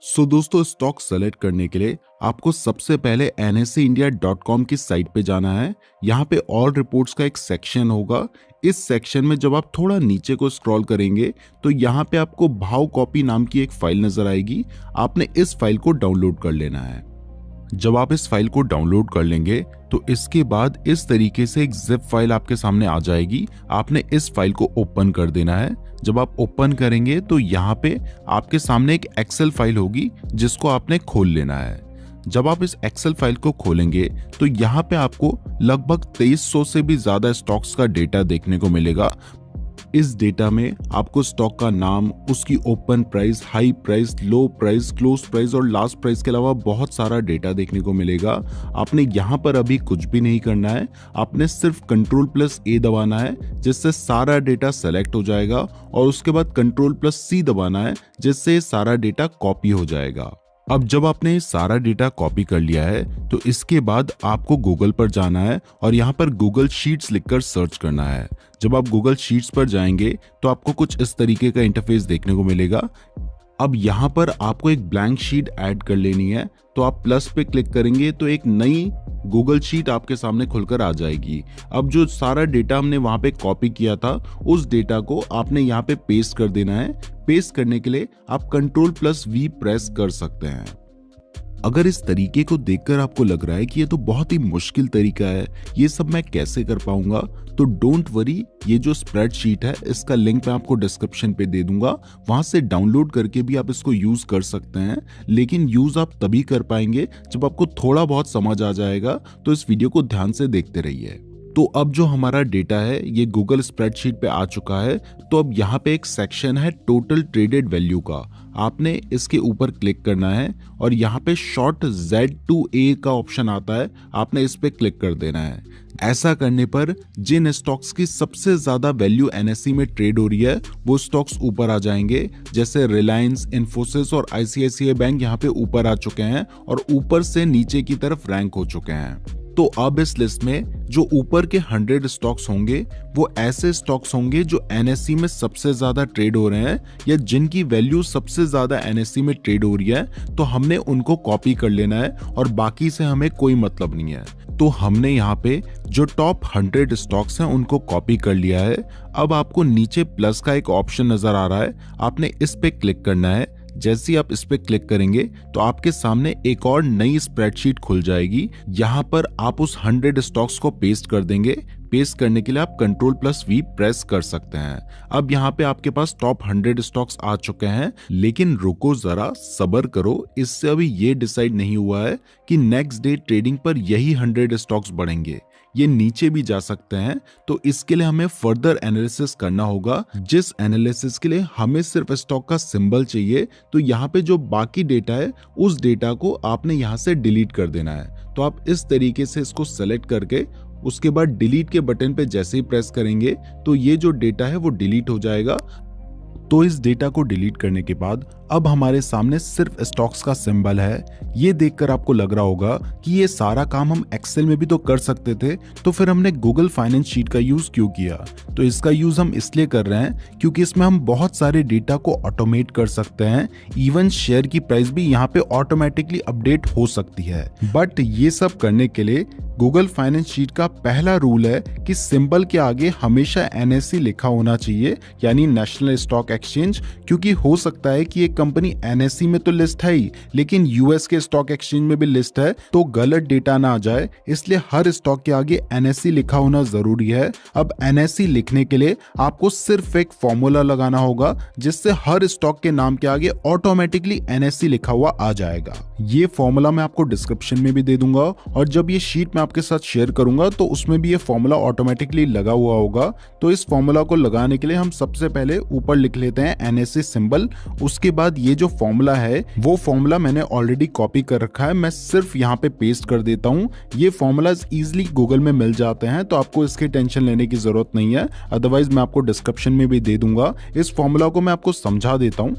दोस्तों, stock select करने के लिए आपको सबसे पहले NSEindia.com की साइट पे जाना है। यहाँ पे ऑल रिपोर्ट्स का एक सेक्शन होगा। इस सेक्शन में जब आप थोड़ा नीचे को स्क्रॉल करेंगे तो यहाँ पे आपको भाव कॉपी नाम की एक फाइल नजर आएगी। आपने इस फाइल को डाउनलोड कर लेना है। जब आप इस फाइल को डाउनलोड कर लेंगे तो इसके बाद इस तरीके से एक जिप फाइल आपके सामने आ जाएगी। आपने इस फाइल को ओपन कर देना है। जब आप ओपन करेंगे तो यहाँ पे आपके सामने एक एक्सेल फाइल होगी जिसको आपने खोल लेना है। जब आप इस एक्सेल फाइल को खोलेंगे तो यहाँ पे आपको लगभग 2300 से भी ज्यादा स्टॉक्स का डेटा देखने को मिलेगा। इस डेटा में आपको स्टॉक का नाम, उसकी ओपन प्राइस, हाई प्राइस, लो प्राइस, क्लोज प्राइस और लास्ट प्राइस के अलावा बहुत सारा डेटा देखने को मिलेगा। आपने यहाँ पर अभी कुछ भी नहीं करना है। आपने सिर्फ Ctrl+A दबाना है जिससे सारा डेटा सेलेक्ट हो जाएगा और उसके बाद Ctrl+C दबाना है जिससे सारा डेटा कॉपी हो जाएगा। अब जब आपने सारा डेटा कॉपी कर लिया है तो इसके बाद आपको गूगल पर जाना है और यहाँ पर गूगल शीट्स लिखकर सर्च करना है। जब आप गूगल शीट्स पर जाएंगे तो आपको कुछ इस तरीके का इंटरफेस देखने को मिलेगा। अब यहाँ पर आपको एक ब्लैंक शीट ऐड कर लेनी है, तो आप प्लस पे क्लिक करेंगे तो एक नई गूगल शीट आपके सामने खुलकर आ जाएगी। अब जो सारा डेटा हमने वहां पे कॉपी किया था उस डेटा को आपने यहाँ पे पेस्ट कर देना है। पेस्ट करने के लिए आप Ctrl+V प्रेस कर सकते हैं। अगर इस तरीके को देखकर आपको लग रहा है कि ये तो बहुत ही मुश्किल तरीका है, ये सब मैं कैसे कर पाऊंगा, तो डोंट वरी, ये जो स्प्रेडशीट है इसका लिंक मैं आपको डिस्क्रिप्शन पे दे दूंगा। वहां से डाउनलोड करके भी आप इसको यूज कर सकते हैं, लेकिन यूज आप तभी कर पाएंगे जब आपको थोड़ा बहुत समझ आ जाएगा। तो इस वीडियो को ध्यान से देखते रहिए। तो अब जो हमारा डेटा है ये गूगल स्प्रेडशीट पे आ चुका है। तो अब यहाँ पे एक सेक्शन है टोटल ट्रेडेड वैल्यू का। आपने इसके ऊपर क्लिक करना है और यहाँ पे शॉर्ट Z2A का ऑप्शन आता है, आपने इस पे क्लिक कर देना है। ऐसा करने पर जिन स्टॉक्स की सबसे ज्यादा वैल्यू NSE में ट्रेड हो रही है वो स्टॉक्स ऊपर आ जाएंगे। जैसे रिलायंस, इन्फोसिस और ICICI बैंक यहाँ पे ऊपर आ चुके हैं और ऊपर से नीचे की तरफ रैंक हो चुके हैं। तो अब इस लिस्ट में जो ऊपर के 100 स्टॉक्स होंगे वो ऐसे स्टॉक्स होंगे जो NSE में सबसे ज्यादा ट्रेड हो रहे हैं या जिनकी वैल्यू सबसे ज्यादा NSE में ट्रेड हो रही है। तो हमने उनको कॉपी कर लेना है और बाकी से हमें कोई मतलब नहीं है। तो हमने यहाँ पे जो टॉप 100 स्टॉक्स हैं उनको कॉपी कर लिया है। अब आपको नीचे प्लस का एक ऑप्शन नजर आ रहा है, आपने इस पे क्लिक करना है। जैसे ही आप इस पे क्लिक करेंगे तो आपके सामने एक और नई स्प्रेडशीट खुल जाएगी। यहाँ पर आप उस 100 स्टॉक्स को पेस्ट कर देंगे। पेस्ट करने के लिए आप Ctrl+V प्रेस कर सकते हैं। अब यहाँ पे आपके पास टॉप 100 स्टॉक्स आ चुके हैं, लेकिन रुको जरा, सब्र करो। इससे अभी ये डिसाइड नहीं हुआ है कि नेक्स्ट डे ट्रेडिंग पर यही 100 स्टॉक्स बढ़ेंगे, ये नीचे भी जा सकते हैं। तो इसके लिए हमें फर्दर एनालिसिस करना होगा, जिस एनालिसिस के लिए हमें सिर्फ स्टॉक का सिंबल चाहिए। तो यहाँ पे जो बाकी डेटा है उस डेटा को आपने यहाँ से डिलीट कर देना है। तो आप इस तरीके से इसको सेलेक्ट करके उसके बाद डिलीट के बटन पे जैसे ही प्रेस करेंगे तो ये जो डेटा है वो डिलीट हो जाएगा। तो इस डेटा को डिलीट करने के बाद अब हमारे सामने सिर्फ स्टॉक्स का सिंबल है। ये देखकर आपको लग रहा होगा कि ये सारा काम हम एक्सेल में भी तो कर सकते थे, तो फिर हमने गूगल फाइनेंस शीट का यूज क्यों किया। तो इसका यूज हम इसलिए कर रहे हैं क्योंकि इसमें हम बहुत सारे डेटा को ऑटोमेट कर सकते हैं। इवन शेयर की प्राइस भी यहाँ पे ऑटोमेटिकली अपडेट हो सकती है। बट ये सब करने के लिए गूगल फाइनेंस शीट का पहला रूल है कि सिंबल के आगे हमेशा NSE लिखा होना चाहिए, यानी नेशनल स्टॉक एक्सचेंज। क्योंकि हो सकता है कि एक कंपनी NSE में तो लिस्ट है ही, लेकिन US के स्टॉक एक्सचेंज में भी लिस्ट है, तो गलत डेटा ना आ जाए, इसलिए हर स्टॉक के आगे NSE लिखा होना जरूरी है। अब NSE लिखने के लिए आपको सिर्फ एक फॉर्मूला लगाना होगा जिससे हर स्टॉक के नाम के आगे ऑटोमेटिकली NSE लिखा हुआ आ जाएगा। ये फॉर्मूला मैं आपको डिस्क्रिप्शन में भी दे दूंगा और जब ये शीट मैं आपके साथ शेयर करूंगा तो उसमें भी ये फॉर्मूला ऑटोमेटिकली लगा हुआ होगा। तो इस फॉर्मूला को लगाने के लिए हम सबसे पहले ऊपर लिख लेते हैं NSE सिंबल। उसके बाद ये जो फॉर्मूला है वो फॉर्मूला मैंने ऑलरेडी कॉपी कर रखा है, मैं सिर्फ यहाँ पे पेस्ट कर देता हूँ। ये फॉर्मूलाज इजीली गूगल में मिल जाते हैं, तो आपको इसकी टेंशन लेने की जरूरत नहीं है। अदरवाइज मैं आपको डिस्क्रिप्शन में भी दे दूंगा। इस फॉर्मूला को मैं आपको समझा देता हूँ।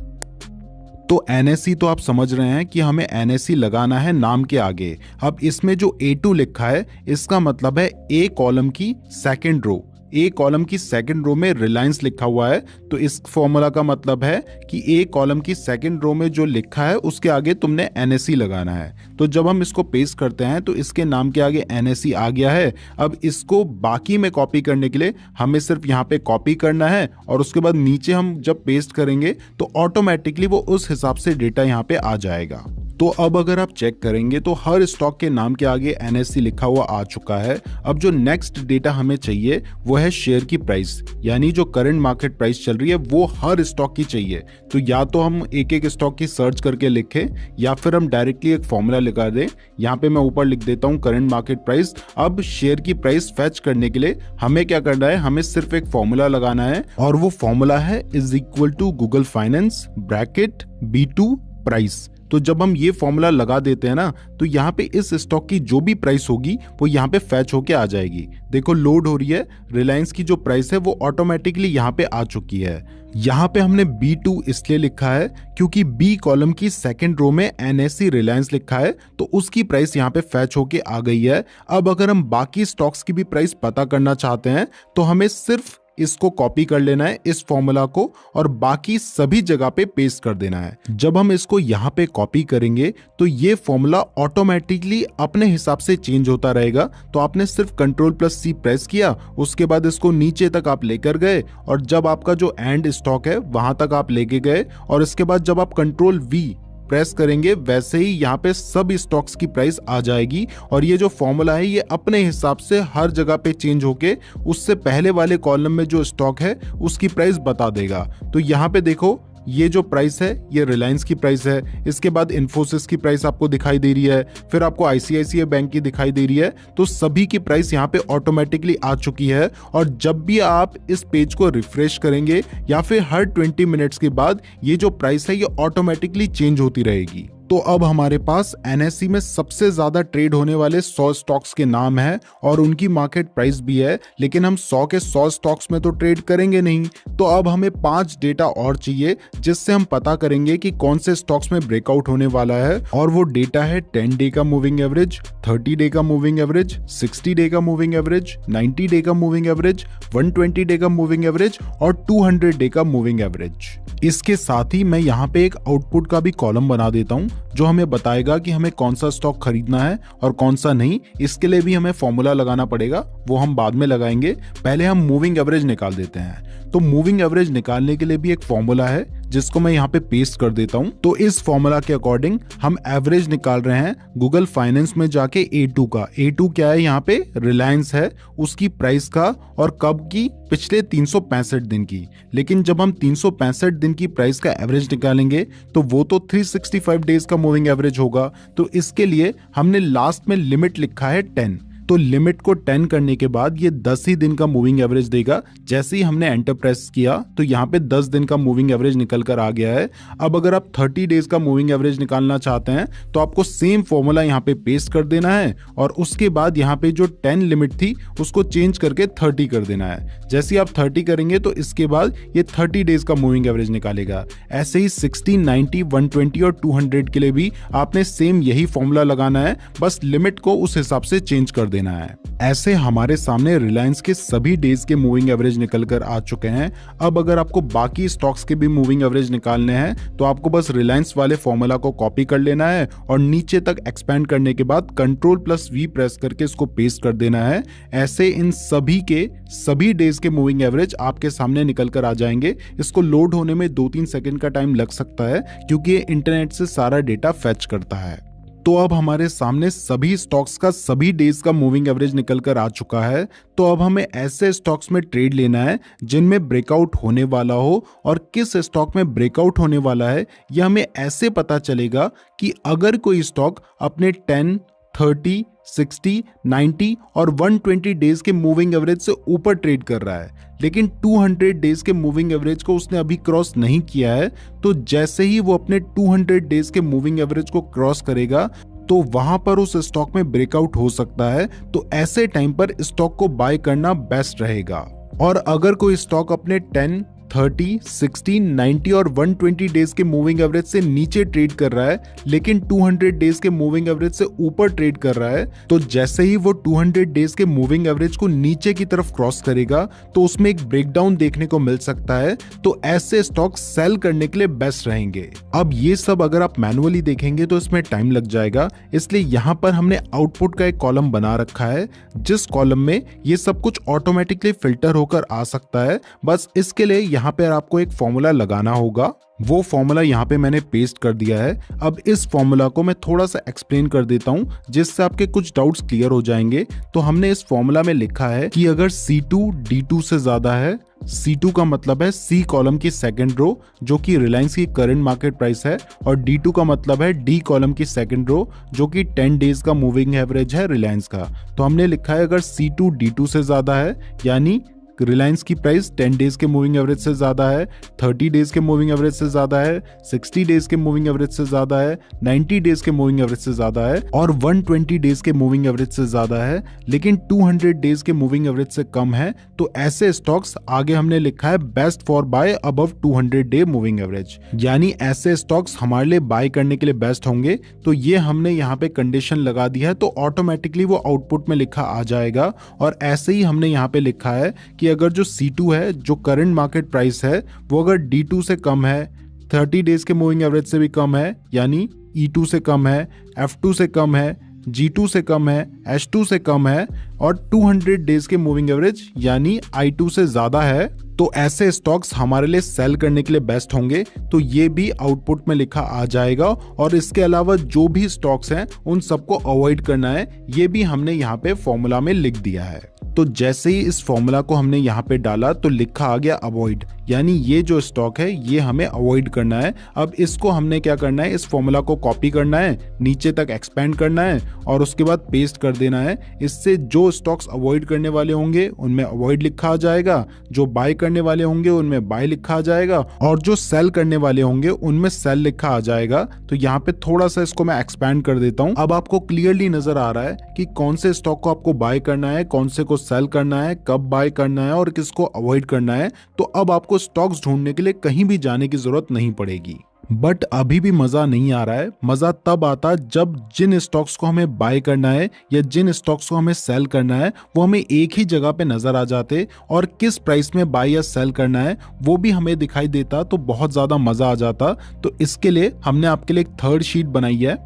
तो NSE तो आप समझ रहे हैं कि हमें NSE लगाना है नाम के आगे। अब इसमें जो A2 लिखा है इसका मतलब है A कॉलम की सेकंड रो, ए कॉलम की सेकंड रो में रिलायंस लिखा हुआ है, तो इस फॉर्मूला का मतलब है कि ए कॉलम की सेकंड रो में जो लिखा है उसके आगे तुमने एनएससी लगाना है। तो जब हम इसको पेस्ट करते हैं तो इसके नाम के आगे एनएससी आ गया है। अब इसको बाकी में कॉपी करने के लिए हमें सिर्फ यहाँ पे कॉपी करना है और उसके बाद नीचे हम जब पेस्ट करेंगे तो ऑटोमेटिकली वो उस हिसाब से डेटा यहाँ पे आ जाएगा। तो अब अगर आप चेक करेंगे तो हर स्टॉक के नाम के आगे एनएससी लिखा हुआ आ चुका है। अब जो नेक्स्ट डेटा हमें चाहिए वो है शेयर की प्राइस, यानी जो करंट मार्केट प्राइस चल रही है वो हर स्टॉक की चाहिए। तो या तो हम एक एक स्टॉक की सर्च करके लिखें या फिर हम डायरेक्टली एक फॉर्मूला लगा दें। यहाँ पे मैं ऊपर लिख देता हूँ करंट मार्केट प्राइस। अब शेयर की प्राइस फेच करने के लिए हमें क्या करना है, हमें सिर्फ एक फॉर्मूला लगाना है और वो फॉर्मूला है is equal to Google Finance bracket B2 price. तो जब हम ये फॉर्मूला लगा देते हैं ना तो यहाँ पे इस स्टॉक की जो भी प्राइस होगी वो यहाँ पे फैच होके आ जाएगी। देखो लोड हो रही है, रिलायंस की जो प्राइस है वो ऑटोमेटिकली यहाँ पे आ चुकी है। यहाँ पे हमने B2 इसलिए लिखा है क्योंकि बी कॉलम की सेकंड रो में एनएससी रिलायंस लिखा है, तो उसकी प्राइस यहाँ पे फैच होके आ गई है। अब अगर हम बाकी स्टॉक्स की भी प्राइस पता करना चाहते हैं तो हमें सिर्फ इसको कॉपी कर लेना है इस फॉर्मूला को और बाकी सभी जगह पे पेस्ट कर देना है। जब हम इसको यहाँ पे कॉपी करेंगे तो ये फॉर्मूला ऑटोमेटिकली अपने हिसाब से चेंज होता रहेगा। तो आपने सिर्फ Ctrl+C प्रेस किया, उसके बाद इसको नीचे तक आप लेकर गए और जब आपका जो एंड स्टॉक है वहां तक आप लेके गए और इसके बाद जब आप Ctrl+V प्रेस करेंगे वैसे ही यहाँ पे सब स्टॉक्स की प्राइस आ जाएगी और ये जो फॉर्मूला है ये अपने हिसाब से हर जगह पे चेंज होके उससे पहले वाले कॉलम में जो स्टॉक है उसकी प्राइस बता देगा। तो यहाँ पे देखो ये जो प्राइस है ये रिलायंस की प्राइस है, इसके बाद इन्फोसिस की प्राइस आपको दिखाई दे रही है, फिर आपको आईसीआईसीआई बैंक की दिखाई दे रही है। तो सभी की प्राइस यहाँ पे ऑटोमेटिकली आ चुकी है और जब भी आप इस पेज को रिफ्रेश करेंगे या फिर हर 20 मिनट्स के बाद ये जो प्राइस है ये ऑटोमेटिकली चेंज होती रहेगी। तो अब हमारे पास एनएससी में सबसे ज्यादा ट्रेड होने वाले 100 स्टॉक्स के नाम है और उनकी मार्केट प्राइस भी है, लेकिन हम 100 के 100 स्टॉक्स में तो ट्रेड करेंगे नहीं। तो अब हमें 5 डेटा और चाहिए जिससे हम पता करेंगे कि कौन से स्टॉक्स में ब्रेकआउट होने वाला है और वो डेटा है 10 डे का मूविंग एवरेज, 30 डे का मूविंग एवरेज, 60 डे का मूविंग एवरेज, 90 डे का मूविंग एवरेज, 120 डे का मूविंग एवरेज और 200 डे का मूविंग एवरेज। इसके साथ ही मैं यहाँ पे एक आउटपुट का भी कॉलम बना देता हूँ जो हमें बताएगा कि हमें कौन सा स्टॉक खरीदना है और कौन सा नहीं। इसके लिए भी हमें फॉर्मूला लगाना पड़ेगा, वो हम बाद में लगाएंगे। पहले हम मूविंग एवरेज निकाल देते हैं। तो मूविंग एवरेज निकालने के लिए भी एक फॉर्मूला है जिसको मैं यहाँ पे पेस्ट कर देता हूँ। तो इस फॉर्मूला के अकॉर्डिंग हम एवरेज निकाल रहे हैं गूगल फाइनेंस में जाके A2 का। A2 क्या है, यहाँ पे रिलायंस है, उसकी प्राइस का और कब की, पिछले 365 दिन की। लेकिन जब हम 365 दिन की प्राइस का एवरेज निकालेंगे तो वो तो 365 डेज का मूविंग एवरेज होगा। तो इसके लिए हमने लास्ट में लिमिट लिखा है 10। तो लिमिट को 10 करने के बाद ये 10 ही दिन का मूविंग एवरेज देगा। जैसे ही हमने एंटर प्रेस किया तो यहाँ पे 10 दिन का मूविंग एवरेज निकल कर आ गया है। अब अगर आप 30 डेज का मूविंग एवरेज निकालना चाहते हैं तो आपको सेम फॉर्मूला यहाँ पे पेस्ट कर देना है और उसके बाद यहाँ पे जो 10 लिमिट थी उसको चेंज करके 30 कर देना है। जैसे ही आप 30 करेंगे तो इसके बाद ये 30 डेज का मूविंग एवरेज निकालेगा। ऐसे ही 60, 90, 120 और 200 के लिए भी आपने सेम यही फॉर्मूला लगाना है, बस लिमिट को उस हिसाब से चेंज कर देना है। ऐसे हमारे सामने रिलायंस के सभी डेज के मूविंग एवरेज निकल कर आ चुके हैं। अब अगर आपको बाकी स्टॉक्स के भी मूविंग एवरेज निकालने हैं तो आपको बस रिलायंस वाले फॉर्मूला को कॉपी कर लेना है और नीचे तक एक्सपेंड करने के बाद Ctrl+V प्रेस करके इसको पेस्ट कर देना है। ऐसे इन सभी के सभी डेज के मूविंग एवरेज आपके सामने निकल कर आ जाएंगे। इसको लोड होने में 2-3 सेकंड का टाइम लग सकता है क्योंकि ये इंटरनेट से सारा डेटा फेच करता है। तो अब हमारे सामने सभी स्टॉक्स का सभी डेज का मूविंग एवरेज निकल कर आ चुका है। तो अब हमें ऐसे स्टॉक्स में ट्रेड लेना है जिनमें ब्रेकआउट होने वाला हो, और किस स्टॉक में ब्रेकआउट होने वाला है यह हमें ऐसे पता चलेगा कि अगर कोई स्टॉक अपने 10, 30, 60, 90 और 120 डेज के मूविंग एवरेज से ऊपर ट्रेड कर रहा है लेकिन 200 डेज के मूविंग एवरेज को उसने अभी क्रॉस नहीं किया है, तो जैसे ही वो अपने 200 डेज के मूविंग एवरेज को क्रॉस करेगा तो वहां पर उस स्टॉक में ब्रेकआउट हो सकता है। तो ऐसे टाइम पर स्टॉक को बाय करना बेस्ट रहेगा। और अगर कोई स्टॉक अपने 10, 30, 60, 90 और 120 डेज के मूविंग एवरेज से नीचे ट्रेड कर रहा है, लेकिन 200 डेज के मूविंग एवरेज से ऊपर ट्रेड कर रहा है, तो जैसे ही वो 200 डेज के मूविंग एवरेज को नीचे की तरफ क्रॉस करेगा तो उसमें एक ब्रेकडाउन देखने को मिल सकता है। तो ऐसे स्टॉक सेल करने के लिए बेस्ट रहेंगे। अब ये सब अगर आप मैनुअली देखेंगे तो इसमें टाइम लग जाएगा, इसलिए यहाँ पर हमने आउटपुट का एक कॉलम बना रखा है, जिस कॉलम में ये सब कुछ ऑटोमेटिकली फिल्टर होकर आ सकता है। बस इसके लिए यहाँ पे आपको एक फॉर्मूला लगाना होगा, वो फॉर्मूला यहाँ पे मैंने पेस्ट कर दिया है। अब इस फॉर्मूला को मैं थोड़ा सा एक्सप्लेन कर देता हूँ, जिससे आपके कुछ डाउट्स क्लियर हो जाएंगे। तो हमने इस फॉर्मूला में लिखा है कि अगर C2 D2 से ज्यादा है, C2 का मतलब है C कॉलम की सेकंड रो जो कि रिलायंस की करंट मार्केट प्राइस है, और D2 का मतलब है D कॉलम की सेकंड रो जो कि 10 डेज का मूविंग एवरेज है रिलायंस का। तो हमने लिखा है अगर C2 D2 से ज्यादा है, यानी रिलायंस की प्राइस 10 डेज के मूविंग एवरेज से ज्यादा है, 30 डेज के मूविंग एवरेज से ज्यादा है, 60 डेज के मूविंग एवरेज से ज्यादा है, 90 डेज के मूविंग एवरेज से ज्यादा है और 120 डेज के मूविंग एवरेज से ज्यादा है, लेकिन 200 डेज के मूविंग एवरेज से कम है, तो ऐसे स्टॉक्स आगे हमने लिखा है best for buy above 200 day moving average, यानी ऐसे स्टॉक्स हमारे लिए बाय करने के लिए बेस्ट होंगे। तो ये हमने यहाँ पे कंडीशन लगा दी है, तो ऑटोमेटिकली वो आउटपुट में लिखा आ जाएगा। और ऐसे ही हमने यहाँ पे लिखा है कि अगर जो C2 है, जो करंट मार्केट प्राइस है, वो अगर D2 से कम है, 30 डेज के मूविंग एवरेज से भी कम है, यानी E2 से कम है, F2 से कम है, G2 से कम है, H2 से कम है और 200 डेज के मूविंग एवरेज यानी I2 से ज्यादा है, तो ऐसे स्टॉक्स हमारे लिए सेल करने के लिए बेस्ट होंगे। तो ये भी आउटपुट में लिखा आ जाएगा। और इसके अलावा जो भी स्टॉक्स हैं उन सबको अवॉइड करना है, ये भी हमने यहाँ पे फॉर्मूला में लिख दिया है। तो जैसे ही इस फॉर्मूला को हमने यहाँ पे डाला तो लिखा आ गया अवॉइड, यानी ये जो स्टॉक है ये हमें अवॉइड करना है। अब इसको हमने क्या करना है, इस फॉर्मूला को कॉपी करना है, नीचे तक एक्सपेंड करना है और उसके बाद पेस्ट कर देना है। इससे जो स्टॉक्स अवॉइड करने वाले होंगे उनमें अवॉइड लिखा आ जाएगा, जो बाय करने वाले होंगे उनमें बाय लिखा आ जाएगा और जो सेल करने वाले होंगे उनमें सेल लिखा आ जाएगा। तो यहाँ पे थोड़ा सा इसको मैं एक्सपेंड कर देता हूँ। अब आपको क्लियरली नजर आ रहा है कि कौन से स्टॉक को आपको बाय करना है, कौन से को सेल करना है, कब बाय करना है और किसको अवॉइड करना है। तो अब आपको स्टॉक्स ढूंढने के लिए कहीं भी जाने की जरूरत नहीं पड़ेगी। बट अभी भी मजा नहीं आ रहा है। मजा तब आता जब जिन स्टॉक्स को हमें बाय करना है या जिन स्टॉक्स को हमें सेल करना है वो हमें एक ही जगह पे नजर आ जाते और किस प्राइस में बाय या सेल करना है वो भी हमें दिखाई देता, तो बहुत ज्यादा मजा आ जाता। तो इसके लिए हमने आपके लिए एक थर्ड शीट बनाई है।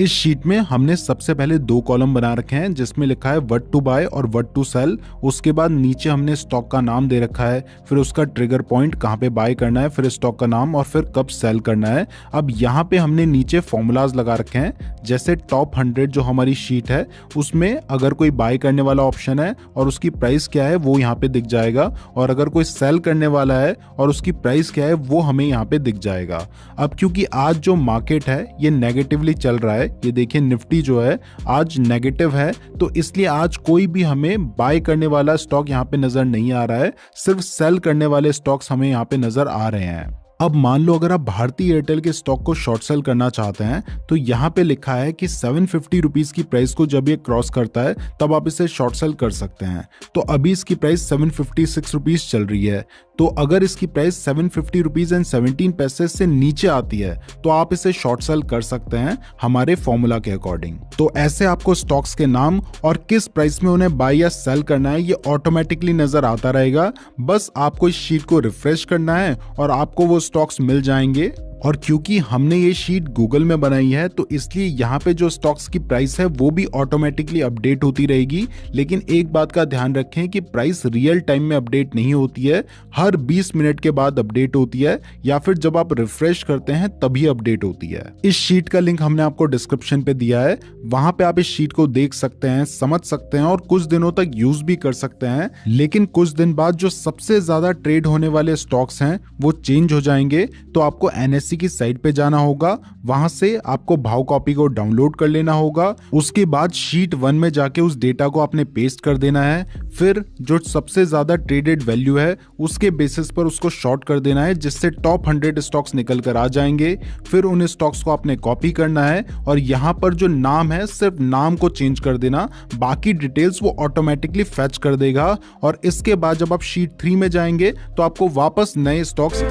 इस शीट में हमने सबसे पहले 2 कॉलम बना रखे हैं जिसमें लिखा है व्हाट टू बाय और व्हाट टू सेल। उसके बाद नीचे हमने स्टॉक का नाम दे रखा है, फिर उसका ट्रिगर पॉइंट कहाँ पे बाय करना है, फिर स्टॉक का नाम और फिर कब सेल करना है। अब यहाँ पे हमने नीचे फॉर्मूलाज लगा रखे हैं, जैसे टॉप 100 जो हमारी शीट है उसमें अगर कोई बाय करने वाला ऑप्शन है और उसकी प्राइस क्या है वो यहाँ पे दिख जाएगा, और अगर कोई सेल करने वाला है और उसकी प्राइस क्या है वो हमें यहाँ पे दिख जाएगा। अब क्योंकि आज जो मार्केट है ये नेगेटिवली चल रहा है, ये देखिए निफ्टी जो है आज नेगेटिव है, तो इसलिए आज कोई भी हमें बाय करने वाला स्टॉक यहाँ पे नजर नहीं आ रहा है, सिर्फ सेल करने वाले स्टॉक्स हमें यहाँ पे नजर आ रहे हैं। अब मान लो अगर आप भारतीय एयरटेल के स्टॉक को शॉर्ट सेल करना चाहते हैं तो यहाँ पे लिखा है कि 750 रुपीज की प्राइस को जब ये क्रॉस करता है तब आप इसे शॉर्ट सेल कर सकते हैं। तो अभी इसकी प्राइस 756 रुपीज चल रही है, तो अगर इसकी प्राइस 750 रुपीज एंड 17 पैसे से नीचे आती है तो आप इसे शॉर्ट सेल कर सकते हैं हमारे फॉर्मूला के अकॉर्डिंग। तो ऐसे आपको स्टॉक्स के नाम और किस प्राइस में उन्हें बाय या सेल करना है ये ऑटोमेटिकली नजर आता रहेगा। बस आपको इस शीट को रिफ्रेश करना है और आपको वो स्टॉक्स मिल जाएंगे। और क्योंकि हमने ये शीट गूगल में बनाई है तो इसलिए यहाँ पे जो स्टॉक्स की प्राइस है वो भी ऑटोमेटिकली अपडेट होती रहेगी। लेकिन एक बात का ध्यान रखें कि प्राइस रियल टाइम में अपडेट नहीं होती है, हर 20 मिनट के बाद अपडेट होती है या फिर जब आप रिफ्रेश करते हैं तभी अपडेट होती है। इस शीट का लिंक हमने आपको डिस्क्रिप्शन पे दिया है, वहां पे आप इस शीट को देख सकते हैं, समझ सकते हैं और कुछ दिनों तक यूज भी कर सकते हैं। लेकिन कुछ दिन बाद जो सबसे ज्यादा ट्रेड होने वाले स्टॉक्स हैं वो चेंज हो जाएंगे, तो आपको NSE एनएससी की साइट पे जाना होगा, वहां से आपको भाव कॉपी को डाउनलोड कर लेना होगा। उसके बाद शीट 1 में जाके उस डेटा को आपने पेस्ट कर देना है। फिर जो सबसे ज्यादा ट्रेडेड वैल्यू है उसके बेसिस पर उसको शॉर्ट कर देना है, जिससे टॉप 100 स्टॉक्स निकल कर आ जाएंगे। फिर उन स्टॉक्स को आपने कॉपी करना है और यहाँ पर जो नाम है सिर्फ नाम को चेंज कर देना, बाकी डिटेल्स वो ऑटोमेटिकली फैच कर देगा। और इसके बाद जब आप शीट 3 में जाएंगे तो आपको वापस नए स्टॉक्स